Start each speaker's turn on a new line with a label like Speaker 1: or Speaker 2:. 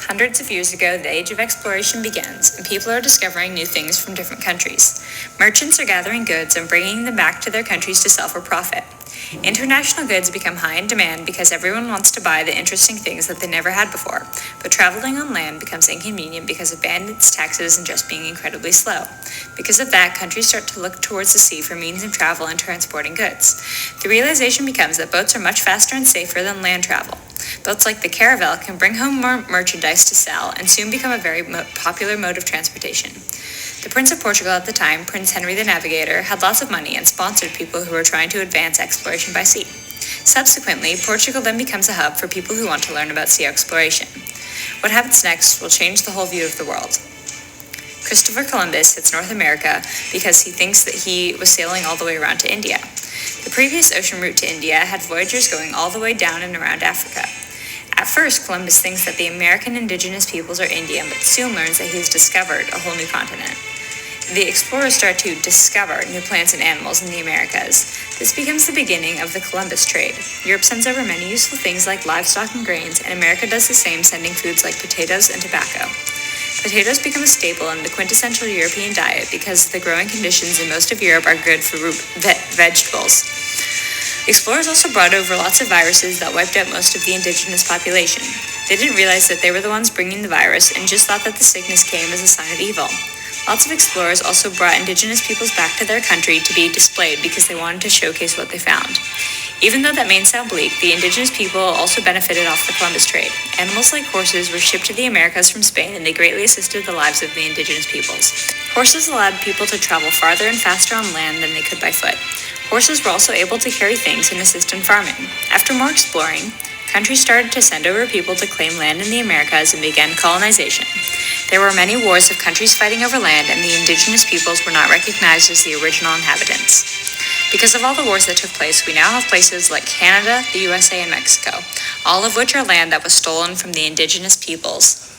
Speaker 1: Hundreds of years ago, the age of exploration begins, and people are discovering new things from different countries. Merchants are gathering goods and bringing them back to their countries to sell for profit. International goods become high in demand because everyone wants to buy the interesting things that they never had before, but traveling on land becomes inconvenient because of bandits, taxes, and just being incredibly slow. Because of that, countries start to look towards the sea for means of travel and transporting goods. The realization becomes that boats are much faster and safer than land travel. Boats like the caravel can bring home more merchandise to sell and soon become a very popular mode of transportation. The Prince of Portugal at the time, Prince Henry the Navigator, had lots of money and sponsored people who were trying to advance exploration by sea. Subsequently, Portugal then becomes a hub for people who want to learn about sea exploration. What happens next will change the whole view of the world. Christopher Columbus hits North America because he thinks that he was sailing all the way around to India. The previous ocean route to India had voyagers going all the way down and around Africa. At first, Columbus thinks that the American indigenous peoples are Indian, but soon learns that he has discovered a whole new continent. The explorers start to discover new plants and animals in the Americas. This becomes the beginning of the Columbus trade. Europe sends over many useful things like livestock and grains, and America does the same, sending foods like potatoes and tobacco. Potatoes become a staple in the quintessential European diet because the growing conditions in most of Europe are good for vegetables. Explorers also brought over lots of viruses that wiped out most of the indigenous population. They didn't realize that they were the ones bringing the virus and just thought that the sickness came as a sign of evil. Lots of explorers also brought indigenous peoples back to their country to be displayed because they wanted to showcase what they found. Even though that may sound bleak, the indigenous people also benefited off the Columbus trade. Animals like horses were shipped to the Americas from Spain, and they greatly assisted the lives of the indigenous peoples. Horses allowed people to travel farther and faster on land than they could by foot. Horses were also able to carry things and assist in farming. After more exploring, countries started to send over people to claim land in the Americas and began colonization. There were many wars of countries fighting over land, and the indigenous peoples were not recognized as the original inhabitants. Because of all the wars that took place, we now have places like Canada, the USA, and Mexico, all of which are land that was stolen from the indigenous peoples.